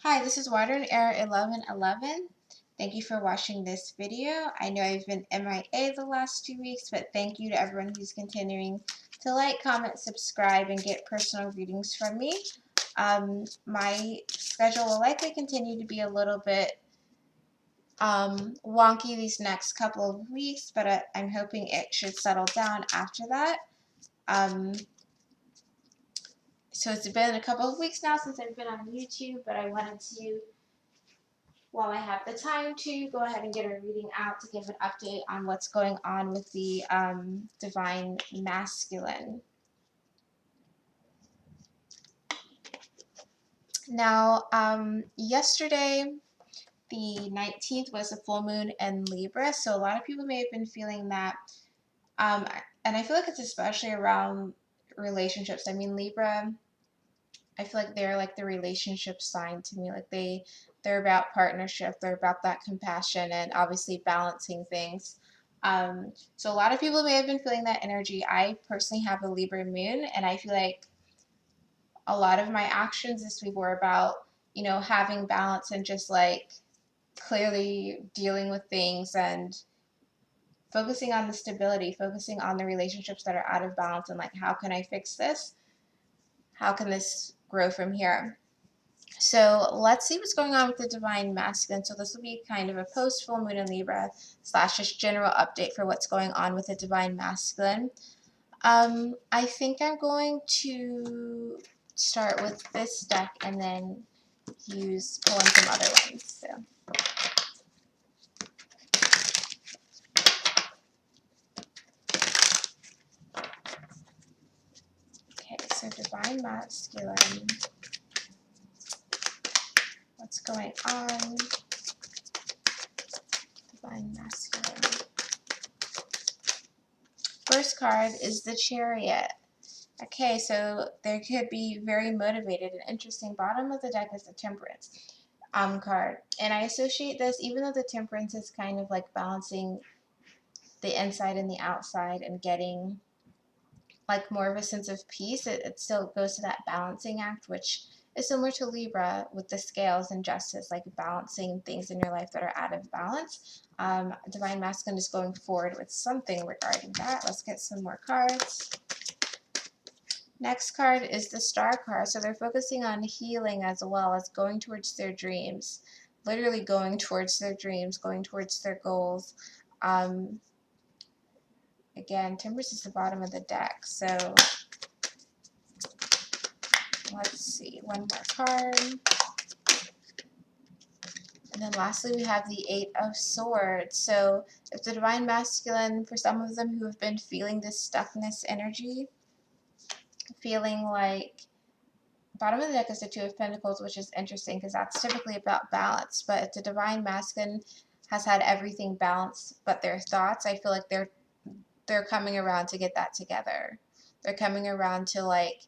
Hi, this is Water and Air 1111. Thank you for watching this video. I know I've been MIA the last 2 weeks, but thank you to everyone who's continuing to like, comment, subscribe, and get personal readings from me. My schedule will likely continue to be a little bit wonky these next couple of weeks, but I'm hoping it should settle down after that. So it's been a couple of weeks now since I've been on YouTube, but I wanted to, while I have the time, to go ahead and get a reading out to give an update on what's going on with the Divine Masculine. Now, yesterday, the 19th, was a full moon in Libra, so a lot of people may have been feeling that, and I feel like it's especially around relationships. I mean, Libra, I feel like they're like the relationship sign to me. Like they're about partnership, they're about that compassion and obviously balancing things. So a lot of people may have been feeling that energy. I personally have a Libra moon, and I feel like a lot of my actions this week were about, having balance and just like clearly dealing with things and focusing on the stability, focusing on the relationships that are out of balance, and like, how can I fix this? How can this grow from here? So let's see what's going on with the Divine Masculine. So this will be kind of a post full moon in Libra / just general update for what's going on with the Divine Masculine. I think I'm going to start with this deck and then pull in some other ones. So. Okay, so Divine Masculine. What's going on? Divine Masculine. First card is the Chariot. Okay, so they could be very motivated and interesting. Bottom of the deck is the Temperance card. And I associate this, even though the Temperance is kind of like balancing the inside and the outside and getting like more of a sense of peace, it still goes to that balancing act, which is similar to Libra with the scales and justice, like balancing things in your life that are out of balance. Divine Masculine is going forward with something regarding that. Let's get some more cards. Next card is the Star card. So they're focusing on healing as well as going towards their dreams. Literally going towards their dreams, going towards their goals. Again, Temperance is the bottom of the deck. So let's see. One more card. And then lastly, we have the Eight of Swords. So if the Divine Masculine, for some of them who have been feeling this stuckness energy, feeling like bottom of the deck is the Two of Pentacles, which is interesting because that's typically about balance. But if the Divine Masculine has had everything balanced but their thoughts, I feel like they're coming around to get that together. They're coming around to like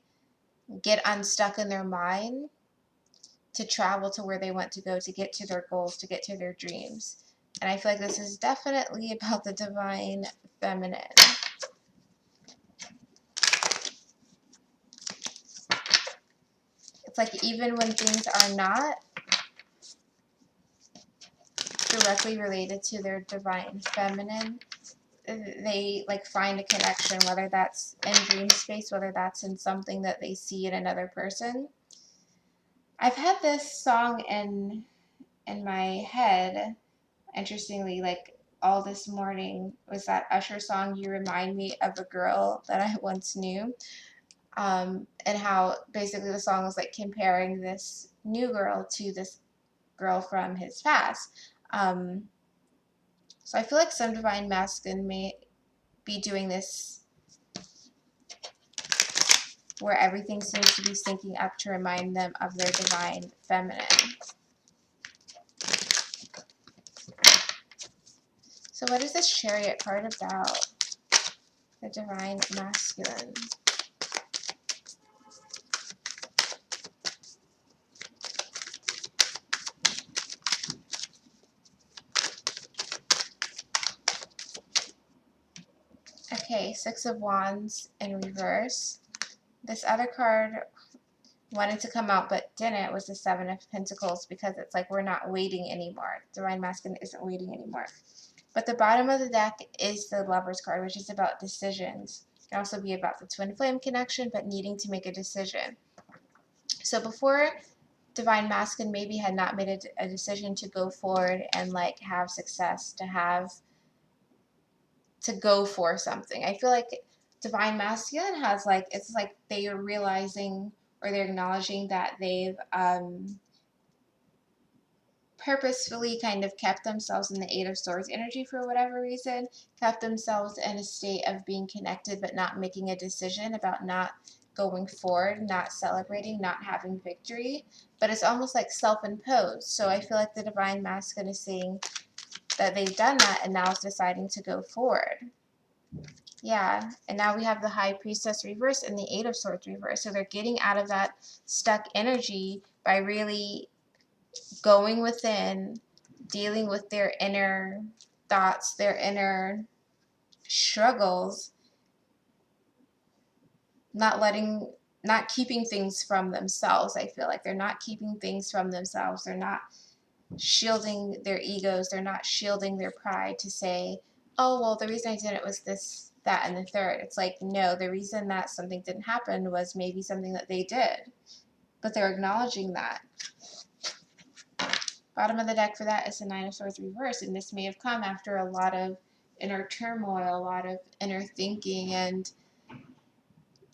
get unstuck in their mind, to travel to where they want to go, to get to their goals, to get to their dreams. And I feel like this is definitely about the Divine Feminine. It's like even when things are not directly related to their Divine Feminine, they like find a connection, whether that's in dream space, whether that's in something that they see in another person. I've had this song in my head, interestingly, like all this morning, was that Usher song, You Remind Me of a Girl That I Once Knew. And how basically the song was like comparing this new girl to this girl from his past. So I feel like some Divine Masculine may be doing this where everything seems to be syncing up to remind them of their Divine Feminine. So what is this Chariot card about? The Divine Masculine. Okay, Six of Wands in reverse. This other card wanted to come out but didn't was the Seven of Pentacles, because it's like we're not waiting anymore. Divine Masculine isn't waiting anymore. But the bottom of the deck is the Lover's card, which is about decisions. It can also be about the twin flame connection, but needing to make a decision. So before, Divine Masculine maybe had not made a decision to go forward and like have success, to go for something. I feel like Divine Masculine has like, it's like they are realizing, or they're acknowledging that they've purposefully kind of kept themselves in the Eight of Swords energy for whatever reason, kept themselves in a state of being connected but not making a decision, about not going forward, not celebrating, not having victory. But it's almost like self-imposed. So I feel like the Divine Masculine is saying that they've done that and now is deciding to go forward. Yeah, and now we have the High Priestess reverse and the Eight of Swords reverse. So they're getting out of that stuck energy by really going within, dealing with their inner thoughts, their inner struggles, not keeping things from themselves. I feel like they're not keeping things from themselves. They're not shielding their egos. They're not shielding their pride to say, oh, well, the reason I did it was this, that, and the third. It's like, no, the reason that something didn't happen was maybe something that they did. But they're acknowledging that. Bottom of the deck for that is the Nine of Swords reverse, and this may have come after a lot of inner turmoil, a lot of inner thinking, and,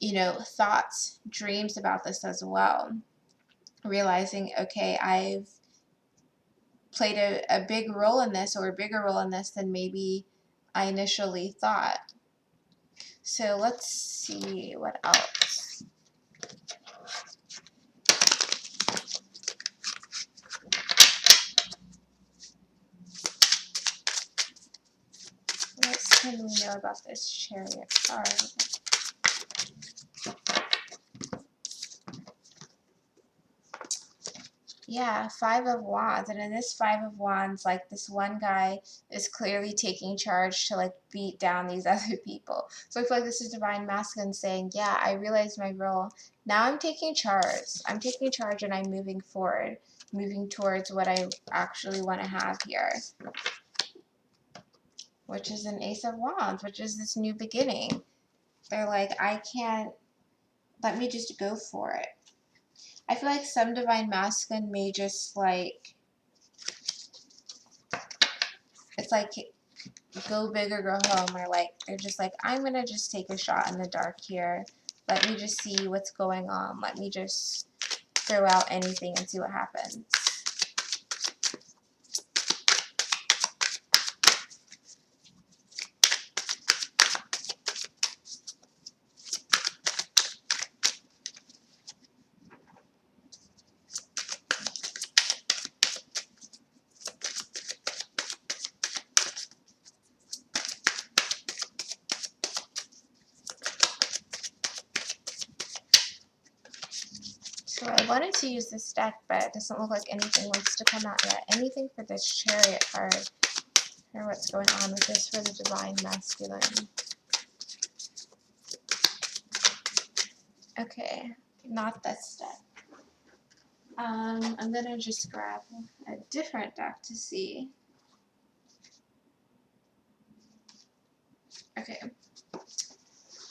you know, thoughts, dreams about this as well. Realizing, okay, I've played a big role in this, or a bigger role in this than maybe I initially thought. So let's see what else. What else can we know about this Chariot card? Yeah, Five of Wands. And in this Five of Wands, like, this one guy is clearly taking charge to like beat down these other people. So I feel like this is Divine Masculine saying, yeah, I realized my role. Now I'm taking charge. I'm taking charge and I'm moving forward, moving towards what I actually want to have here. Which is an Ace of Wands, which is this new beginning. They're like, I can't, let me just go for it. I feel like some Divine Masculine may just like, it's like go big or go home, or like they're just like, I'm gonna just take a shot in the dark here. Let me just see what's going on. Let me just throw out anything and see what happens. So I wanted to use this deck, but it doesn't look like anything wants to come out yet. Anything for this Chariot card, or what's going on with this for the Divine Masculine. Okay, not this deck. I'm gonna just grab a different deck to see. Okay,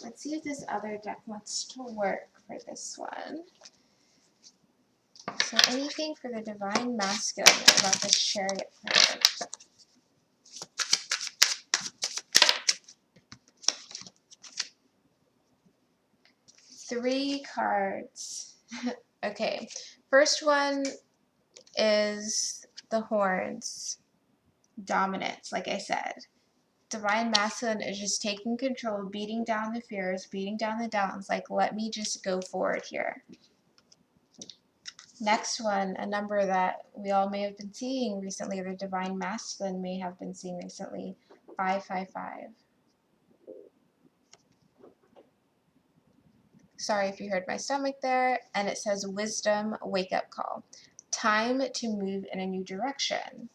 let's see if this other deck wants to work for this one. So anything for the Divine Masculine about this Chariot card. Three cards. Okay, first one is the Horns. Dominance, like I said. Divine Masculine is just taking control, beating down the fears, beating down the doubts. Like, let me just go forward here. Next one, a number that we all may have been seeing recently, or the Divine Masculine may have been seeing recently, 555. Sorry if you heard my stomach there. And it says Wisdom Wake-Up Call. Time to move in a new direction.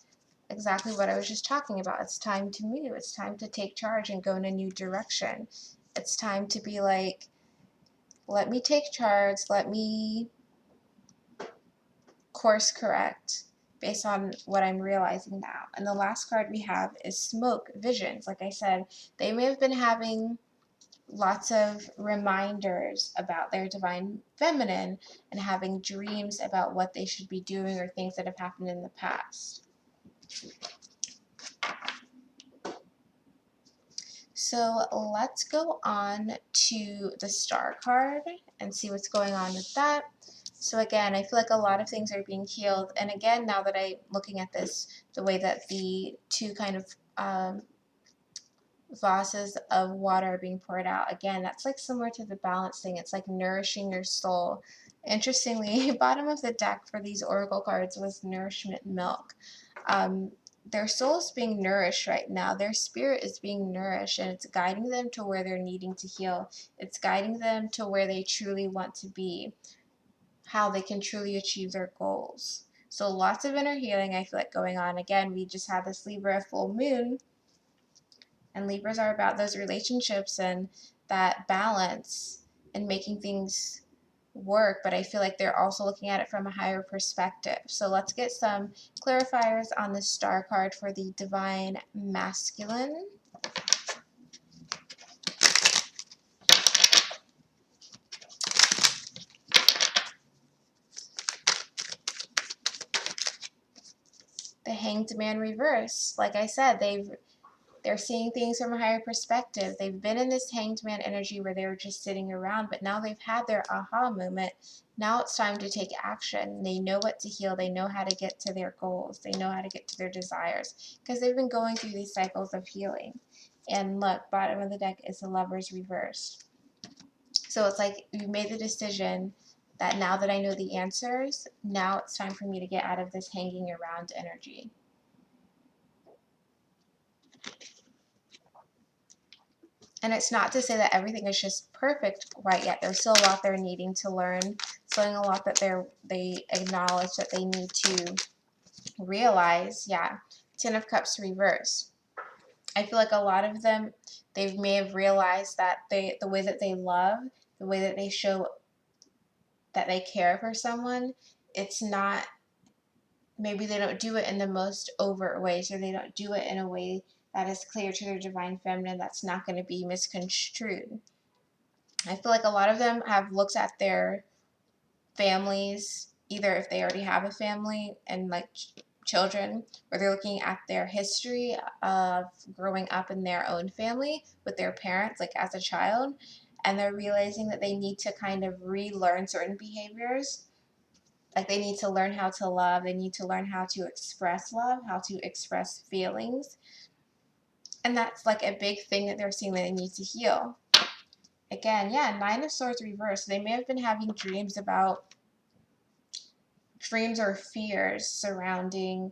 Exactly what I was just talking about. It's time to move. It's time to take charge and go in a new direction. It's time to be like, let me take charge. Let me course correct based on what I'm realizing now. And the last card we have is Smoke Visions. Like I said, they may have been having lots of reminders about their divine feminine and having dreams about what they should be doing or things that have happened in the past. So let's go on to the Star card and see what's going on with that. So again, I feel like a lot of things are being healed. And again, now that I'm looking at this, the way that the two kind of vases of water are being poured out, again, that's like similar to the balance thing. It's like nourishing your soul. Interestingly, bottom of the deck for these oracle cards was nourishment milk. Their soul is being nourished right now. Their spirit is being nourished, and it's guiding them to where they're needing to heal. It's guiding them to where they truly want to be, how they can truly achieve their goals. So lots of inner healing I feel like going on. Again, we just had this Libra full moon, and Libras are about those relationships and that balance and making things work, but I feel like they're also looking at it from a higher perspective. So let's get some clarifiers on the Star card for the Divine Masculine. The Hanged Man reverse. Like I said, they're seeing things from a higher perspective. They've been in this Hanged Man energy where they were just sitting around, but now they've had their aha moment. Now it's time to take action. They know what to heal. They know how to get to their goals. They know how to get to their desires because they've been going through these cycles of healing. And look, bottom of the deck is the Lover's reverse. So it's like you made the decision that now that I know the answers, now it's time for me to get out of this hanging around energy. And it's not to say that everything is just perfect right yet. There's still a lot they're needing to learn. Still a lot that they acknowledge that they need to realize. Yeah, Ten of Cups reverse. I feel like a lot of them, they may have realized that the way that they love, the way that they show that they care for someone, it's not, maybe they don't do it in the most overt ways, or they don't do it in a way that is clear to their divine feminine that's not going to be misconstrued. I feel like a lot of them have looked at their families, either if they already have a family and like children, or they're looking at their history of growing up in their own family with their parents, like as a child, and they're realizing that they need to kind of relearn certain behaviors. Like they need to learn how to love, they need to learn how to express love, how to express feelings. And that's like a big thing that they're seeing that they need to heal. Again, yeah, Nine of Swords reversed. They may have been having dreams or fears surrounding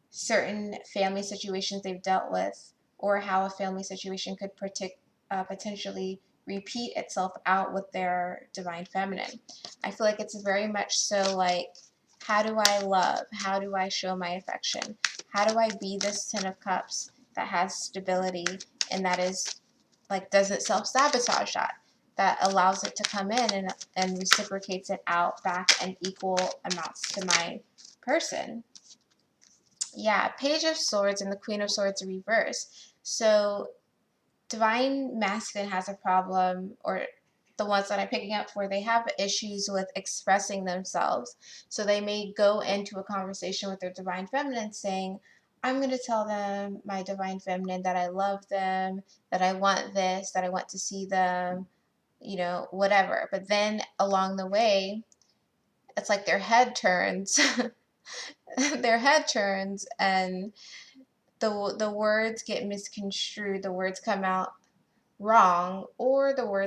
certain family situations they've dealt with, or how a family situation could potentially repeat itself out with their divine feminine. I feel like it's very much so like, how do I love? How do I show my affection? How do I be this Ten of Cups that has stability and that is like doesn't self-sabotage that allows it to come in and reciprocates it out back in equal amounts to my person. Yeah, Page of Swords and the Queen of Swords reverse. So Divine Masculine has a problem, or the ones that I'm picking up for, they have issues with expressing themselves. So they may go into a conversation with their Divine Feminine saying, I'm going to tell them, my Divine Feminine, that I love them, that I want this, that I want to see them, whatever. But then along the way, it's like their head turns. Their head turns and the words get misconstrued, the words come out wrong, or the wrong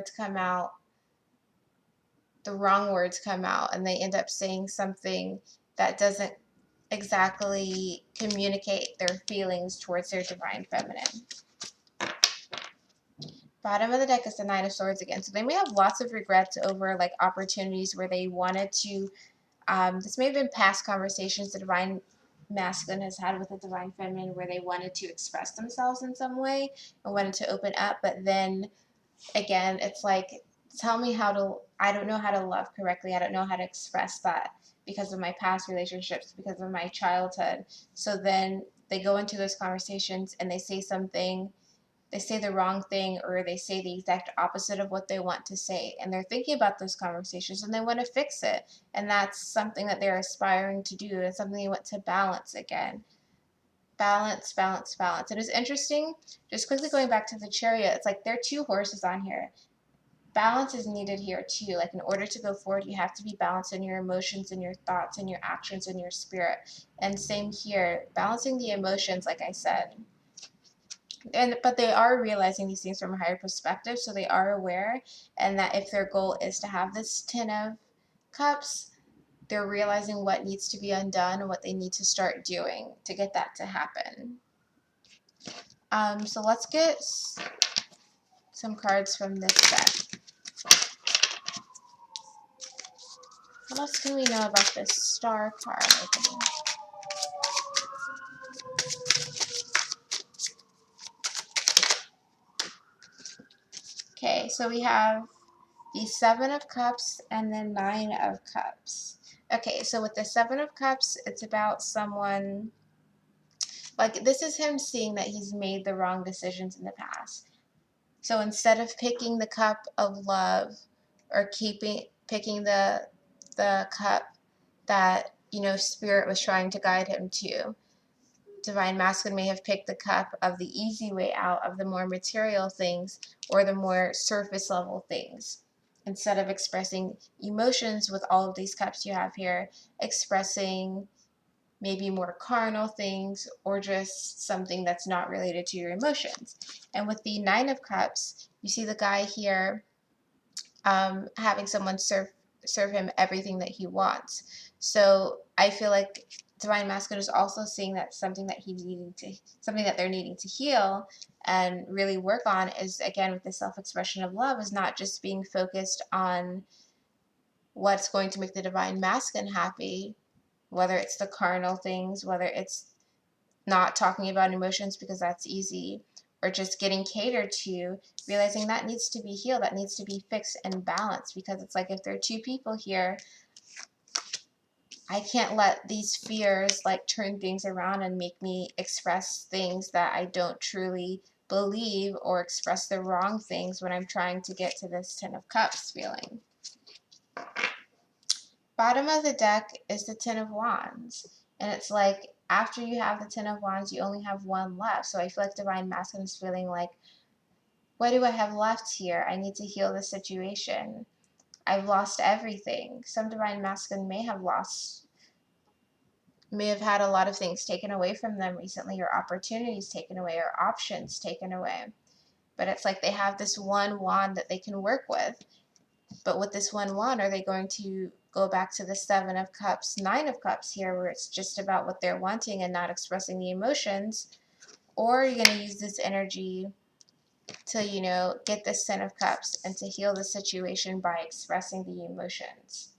words come out, and they end up saying something that doesn't exactly communicate their feelings towards their divine feminine. Bottom of the deck is the Nine of Swords again. So they may have lots of regrets over like opportunities where they wanted to, this may have been past conversations the divine masculine has had with the divine feminine where they wanted to express themselves in some way and wanted to open up, but then again, it's like tell me how to, I don't know how to love correctly. I don't know how to express that because of my past relationships, because of my childhood. So then they go into those conversations and they say something, they say the wrong thing, or they say the exact opposite of what they want to say. And they're thinking about those conversations and they want to fix it. And that's something that they're aspiring to do. It's something they want to balance again. Balance, balance, balance. It is interesting, just quickly going back to the chariot, it's like there are two horses on here. Balance is needed here too. Like in order to go forward, you have to be balanced in your emotions and your thoughts and your actions and your spirit. And same here, balancing the emotions, like I said. But they are realizing these things from a higher perspective, so they are aware, and that if their goal is to have this 10 of Cups, they're realizing what needs to be undone and what they need to start doing to get that to happen. So let's get some cards from this deck. What else can we know about this Star card opening? Okay, so we have the 7 of Cups and the 9 of Cups. Okay, so with the 7 of Cups, it's about someone, like this is him seeing that he's made the wrong decisions in the past. So instead of picking the cup of love or picking the cup that, spirit was trying to guide him to, Divine Masculine may have picked the cup of the easy way out of the more material things or the more surface level things. Instead of expressing emotions with all of these cups you have here, expressing maybe more carnal things or just something that's not related to your emotions. And with the 9 of Cups, you see the guy here having someone serve him everything that he wants. So I feel like Divine Masculine is also seeing that something that they're needing to heal and really work on is, again, with the self-expression of love, is not just being focused on what's going to make the Divine Masculine happy, whether it's the carnal things, whether it's not talking about emotions because that's easy, or just getting catered to, realizing that needs to be healed, that needs to be fixed and balanced. Because it's like, if there are two people here, I can't let these fears like turn things around and make me express things that I don't truly believe, or express the wrong things when I'm trying to get to this 10 of Cups feeling. Bottom of the deck is the 10 of Wands. And it's like, after you have the 10 of Wands, you only have one left. So I feel like Divine Masculine is feeling like, what do I have left here? I need to heal the situation. I've lost everything. Some Divine Masculine may have had a lot of things taken away from them recently, or opportunities taken away, or options taken away. But it's like they have this one wand that they can work with. But with this one wand, are they going to go back to the 7 of Cups, 9 of Cups here, where it's just about what they're wanting and not expressing the emotions? Or are you going to use this energy to, get this 10 of Cups and to heal the situation by expressing the emotions?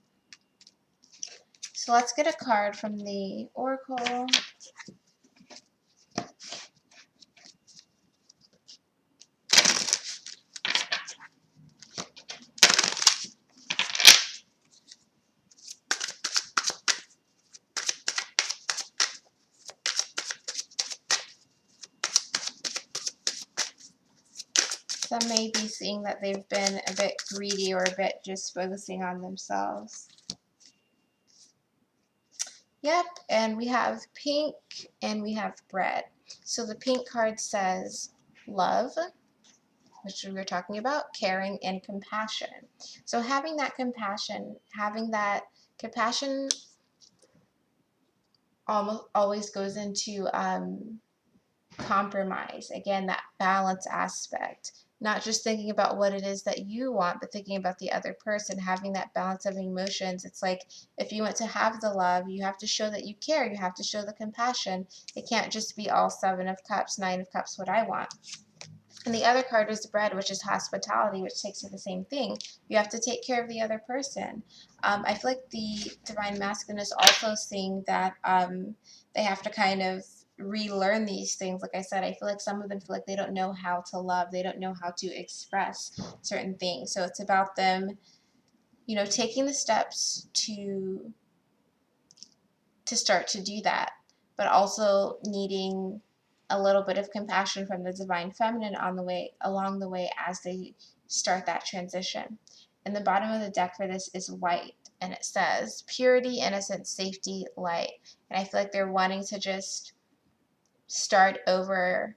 So let's get a card from the Oracle. Some may be seeing that they've been a bit greedy or a bit just focusing on themselves. Yep, and we have pink and we have bread. So the pink card says love, which we were talking about, caring, and compassion. So having that compassion almost always goes into compromise. Again, that balance aspect. Not just thinking about what it is that you want, but thinking about the other person, having that balance of emotions. It's like, if you want to have the love, you have to show that you care. You have to show the compassion. It can't just be all 7 of Cups, 9 of Cups, what I want. And the other card is the bread, which is hospitality, which takes to the same thing. You have to take care of the other person. I feel like the Divine Masculine is also seeing that they have to kind of relearn these things. Like I said, I feel like some of them feel like they don't know how to love, they don't know how to express certain things. So it's about them, you know, taking the steps to start to do that, but also needing a little bit of compassion from the divine feminine on the way along the way as they start that transition. And the bottom of the deck for this is white, and it says purity, innocence, safety, light. And I feel like they're wanting to just start over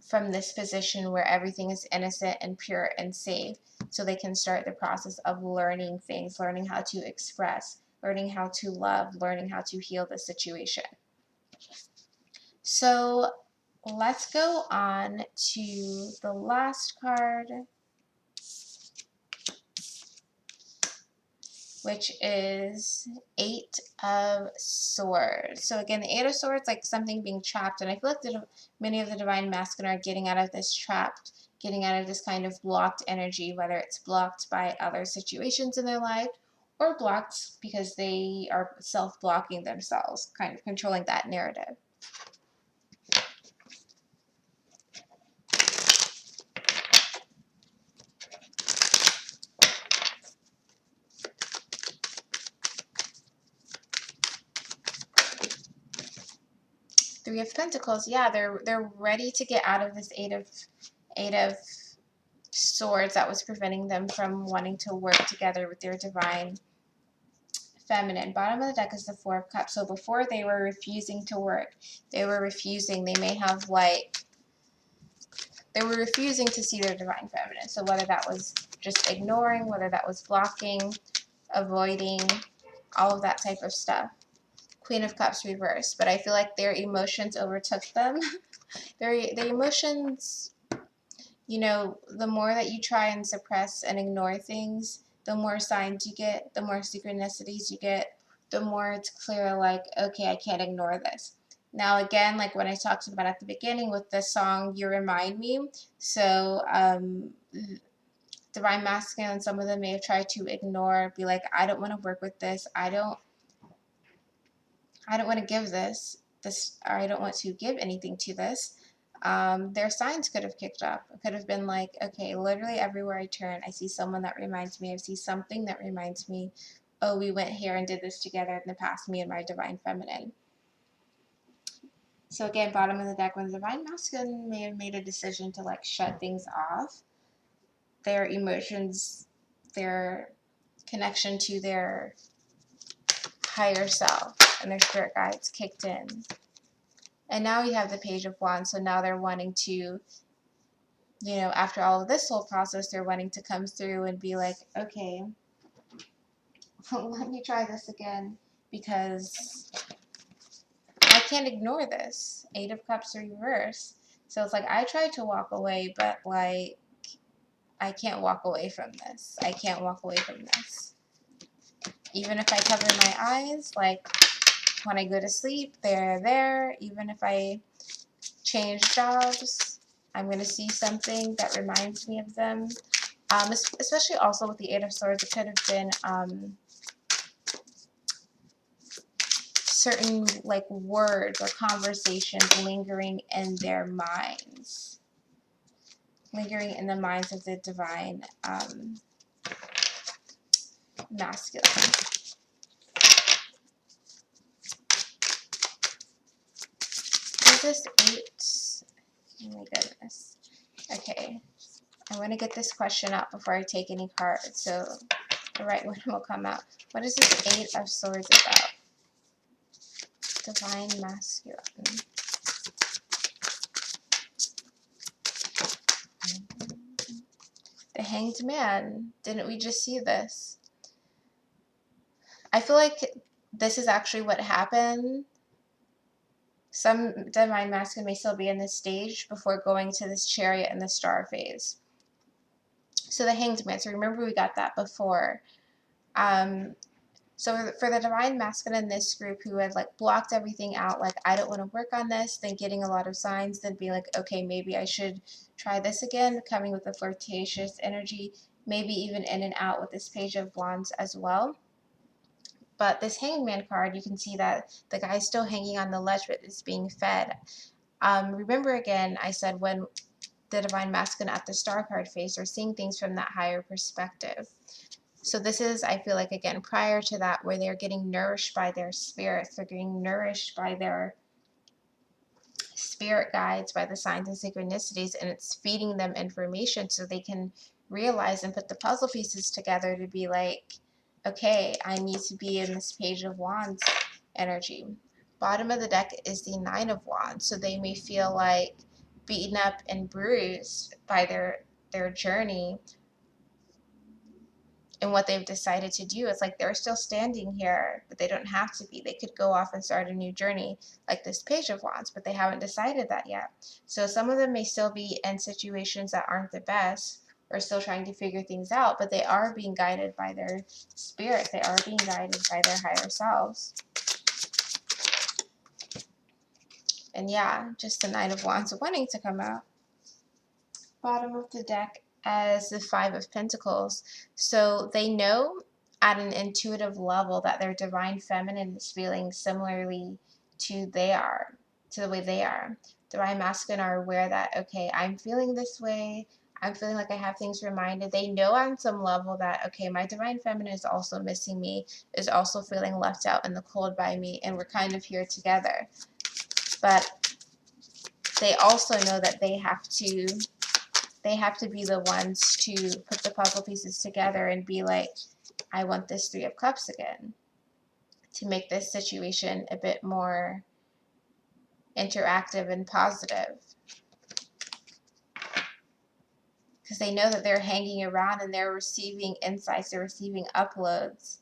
from this position where everything is innocent and pure and safe, so they can start the process of learning things, learning how to express, learning how to love, learning how to heal the situation. So let's go on to the last card, which is Eight of Swords. So again, the Eight of Swords, like something being trapped, and I feel like many of the Divine Masculine are getting out of this trapped, getting out of this kind of blocked energy, whether it's blocked by other situations in their life or blocked because they are self-blocking themselves, kind of controlling that narrative. Three of Pentacles, yeah, they're ready to get out of this Eight of Swords that was preventing them from wanting to work together with their divine feminine. Bottom of the deck is the Four of Cups. So before they were refusing to work, they were refusing. They may have they were refusing to see their divine feminine. So whether that was just ignoring, whether that was blocking, avoiding, all of that type of stuff. Queen of Cups reversed, but I feel like their emotions overtook them. their emotions, you know, the more that you try and suppress and ignore things, the more signs you get, the more synchronicities you get, the more it's clear, like, okay, I can't ignore this. Now, again, like when I talked about at the beginning with the song You Remind Me, so Divine Masculine, some of them may have tried to ignore, be like, I don't want to work with this, I don't want to give this, or I don't want to give anything to this. Their signs could have kicked up. It could have been like, okay, literally everywhere I turn, I see someone that reminds me. I see something that reminds me, oh, we went here and did this together in the past, me and my divine feminine. So again, bottom of the deck, when the divine masculine may have made a decision to like shut things off, their emotions, their connection to their higher self and their spirit guides kicked in. And now we have the Page of Wands, so now they're wanting to, you know, after all of this whole process, they're wanting to come through and be like, okay, let me try this again, because I can't ignore this. Eight of Cups reverse. So it's like, I tried to walk away, but like, I can't walk away from this. I can't walk away from this. Even if I cover my eyes, like when I go to sleep, they're there. Even if I change jobs, I'm going to see something that reminds me of them. Especially also with the Eight of Swords, it could have been certain like words or conversations lingering in their minds, lingering in the minds of the divine masculine. Is this eight? Oh my goodness. Okay, I want to get this question out before I take any cards, so the right one will come out. What is this Eight of Swords about? Divine masculine. The Hanged Man. Didn't we just see this? I feel like this is actually what happened. Some divine masculine may still be in this stage before going to this Chariot and the Star phase. So the Hanged Man. So remember we got that before. So for the divine masculine in this group who had like blocked everything out, like I don't want to work on this, then getting a lot of signs, then being like, okay, maybe I should try this again, coming with a flirtatious energy, maybe even in and out with this Page of Wands as well. But this Hangman card, you can see that the guy's still hanging on the ledge, but is being fed. Remember again, I said when the Divine Masculine at the Star card face are seeing things from that higher perspective. So this is, I feel like, again, prior to that, where they're getting nourished by their spirits. They're getting nourished by their spirit guides, by the signs and synchronicities, and it's feeding them information so they can realize and put the puzzle pieces together to be like, okay, I need to be in this Page of Wands energy. Bottom of the deck is the Nine of Wands, so they may feel like beaten up and bruised by their journey and what they've decided to do. It's like they're still standing here, but they don't have to be. They could go off and start a new journey like this Page of Wands, but they haven't decided that yet. So some of them may still be in situations that aren't the best or still trying to figure things out, but they are being guided by their spirit. They are being guided by their higher selves. And yeah, just the Nine of Wands wanting to come out. Bottom of the deck as the Five of Pentacles. So they know at an intuitive level that their divine feminine is feeling similarly to the way they are. Divine masculine are aware that, okay, I'm feeling this way. I'm feeling like I have things reminded. They know on some level that, okay, my divine feminine is also missing me, is also feeling left out in the cold by me, and we're kind of here together. But they also know that they have to be the ones to put the puzzle pieces together and be like, I want this Three of Cups again, to make this situation a bit more interactive and positive. Because they know that they're hanging around and they're receiving insights, they're receiving uploads,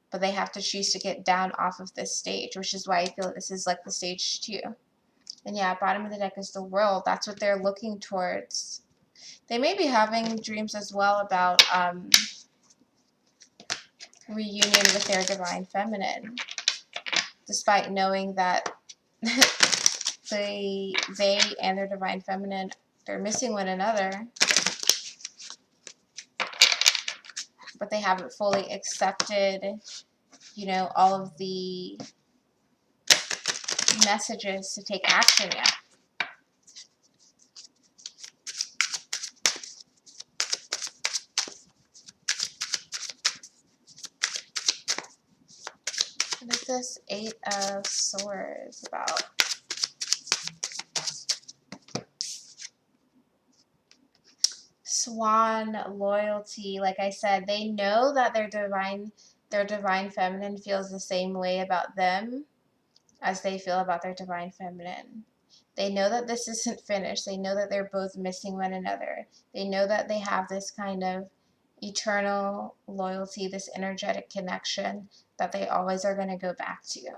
but they have to choose to get down off of this stage, which is why I feel like this is like the stage 2. And yeah, bottom of the deck is the World. That's what they're looking towards. They may be having dreams as well about reunion with their divine feminine, despite knowing that they and their divine feminine, they're missing one another, but they haven't fully accepted, all of the messages to take action yet. What is this Eight of Swords about? Swan, loyalty. Like I said, they know that their divine feminine feels the same way about them as they feel about their divine feminine. They know that this isn't finished. They know that they're both missing one another. They know that they have this kind of eternal loyalty, this energetic connection that they always are going to go back to.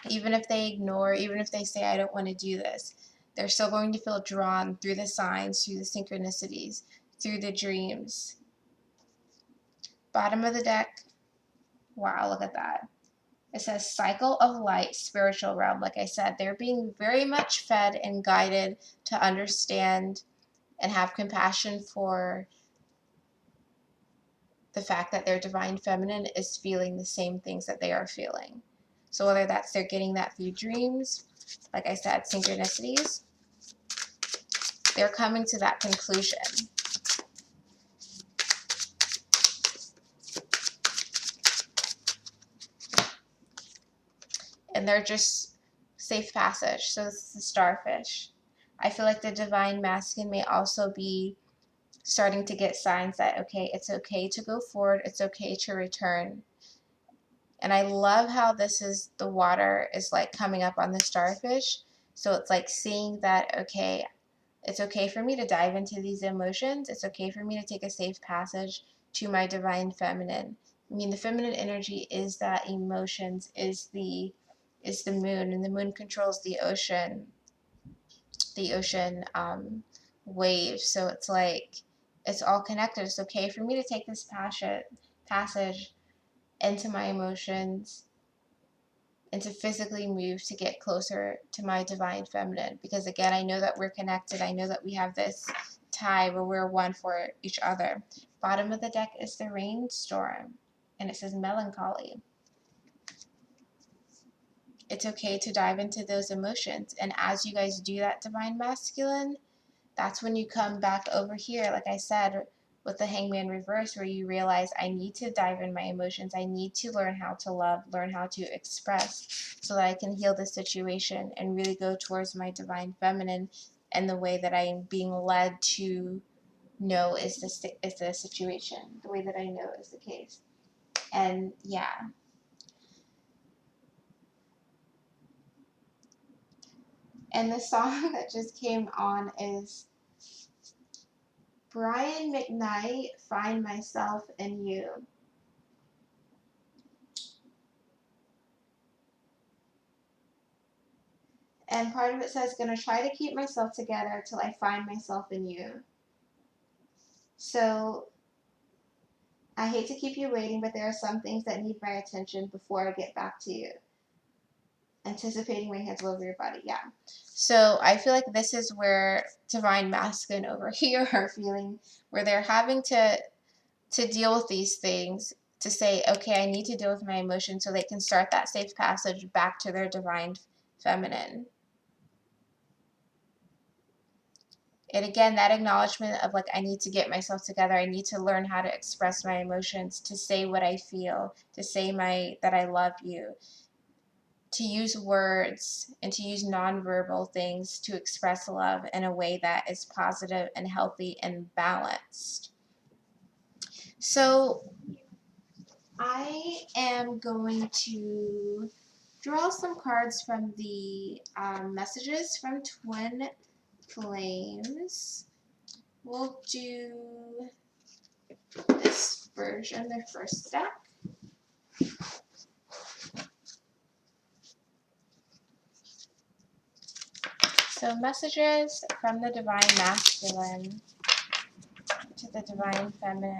Even if they ignore, even if they say, I don't want to do this, they're still going to feel drawn through the signs, through the synchronicities, through the dreams. Bottom of the deck. Wow, look at that. It says cycle of light, spiritual realm. Like I said, they're being very much fed and guided to understand and have compassion for the fact that their divine feminine is feeling the same things that they are feeling. So whether that's they're getting that through dreams, like I said, synchronicities, they're coming to that conclusion. And they're just safe passage. So this is the Starfish. I feel like the divine masculine may also be starting to get signs that, okay, it's okay to go forward, it's okay to return. And I love how this is, the water is like coming up on the Starfish. So it's like seeing that, okay, it's okay for me to dive into these emotions. It's okay for me to take a safe passage to my divine feminine. I mean, the feminine energy is that emotions, is the moon, and the moon controls the ocean waves. So it's like, it's all connected. It's okay for me to take this passage into my emotions and to physically move to get closer to my divine feminine. Because again, I know that we're connected. I know that we have this tie where we're one for each other. Bottom of the deck is the rainstorm, and it says melancholy. It's okay to dive into those emotions. And as you guys do that, Divine Masculine, that's when you come back over here, like I said, with the Hangman reverse, where you realize I need to dive in my emotions. I need to learn how to love, learn how to express so that I can heal the situation and really go towards my Divine Feminine and the way that I am being led to know is the situation, the way that I know is the case. And yeah. And the song that just came on is Brian McKnight, Find Myself in You. And part of it says, gonna try to keep myself together till I find myself in you. So I hate to keep you waiting, but there are some things that need my attention before I get back to you. Anticipating my hands all over your body, yeah. So I feel like this is where Divine Masculine over here are feeling, where they're having to deal with these things, to say, okay, I need to deal with my emotions so they can start that safe passage back to their Divine Feminine. And again, that acknowledgement of like, I need to get myself together. I need to learn how to express my emotions, to say what I feel, to say that I love you, to use words and to use nonverbal things to express love in a way that is positive and healthy and balanced. So I am going to draw some cards from the messages from Twin Flames. We'll do this version, the first deck. So messages from the Divine Masculine to the Divine Feminine.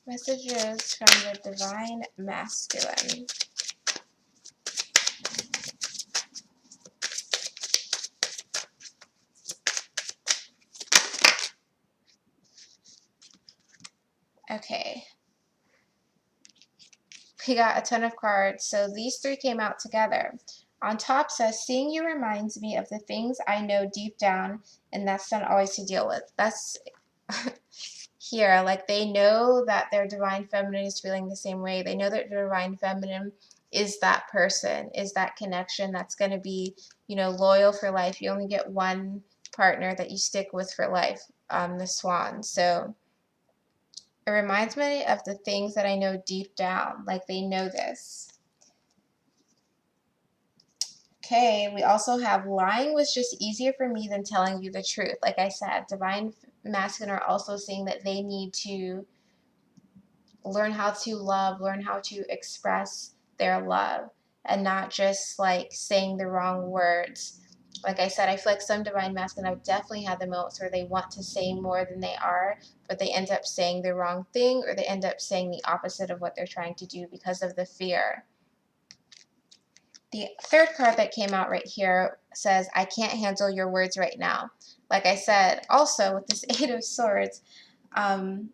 Messages from the Divine Masculine. Okay. We got a ton of cards. So these three came out together. On top says, seeing you reminds me of the things I know deep down, and that's not always to deal with. That's here. Like, they know that their Divine Feminine is feeling the same way. They know that their Divine Feminine is that person, is that connection that's going to be, loyal for life. You only get one partner that you stick with for life, the Swan. So it reminds me of the things that I know deep down, like they know this. Okay, we also have lying was just easier for me than telling you the truth. Like I said, Divine Masculine are also saying that they need to learn how to love, learn how to express their love, and not just like saying the wrong words. Like I said, I feel like some Divine Masculine have definitely had the moments where they want to say more than they are, but they end up saying the wrong thing, or they end up saying the opposite of what they're trying to do because of the fear. The third card that came out right here says, I can't handle your words right now. Like I said, also with this Eight of Swords, and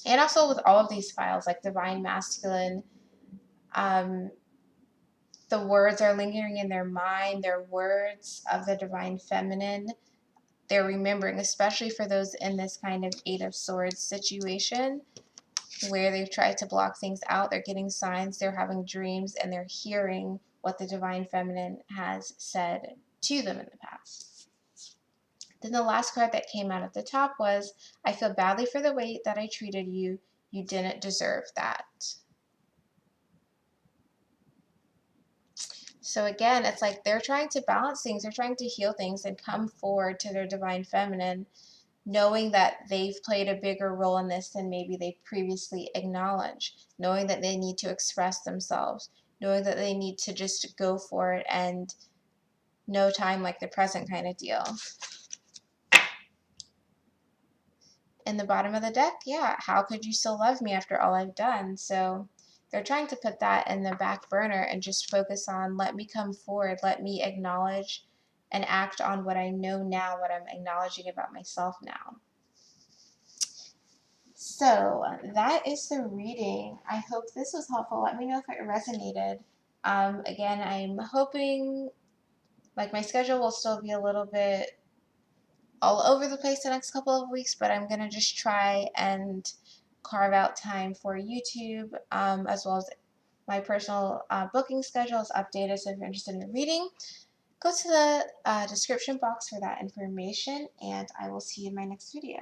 also with all of these files, like Divine Masculine, the words are lingering in their mind. They're words of the Divine Feminine. They're remembering, especially for those in this kind of Eight of Swords situation, where they've tried to block things out. They're getting signs, they're having dreams, and they're hearing what the Divine Feminine has said to them in the past. Then the last card that came out at the top was, I feel badly for the way that I treated you. You didn't deserve that. So again, it's like they're trying to balance things. They're trying to heal things and come forward to their Divine Feminine, knowing that they've played a bigger role in this than maybe they previously acknowledged, knowing that they need to express themselves, knowing that they need to just go for it and no time like the present kind of deal. In the bottom of the deck, yeah, how could you still love me after all I've done? So they're trying to put that in the back burner and just focus on, let me come forward, let me acknowledge and act on what I know now, what I'm acknowledging about myself now. So that is the reading. I hope this was helpful. Let me know if it resonated. Again, I'm hoping, like, my schedule will still be a little bit all over the place the next couple of weeks, but I'm gonna just try and carve out time for YouTube, as well as my personal booking schedule is updated. So if you're interested in reading, go to the description box for that information, and I will see you in my next video.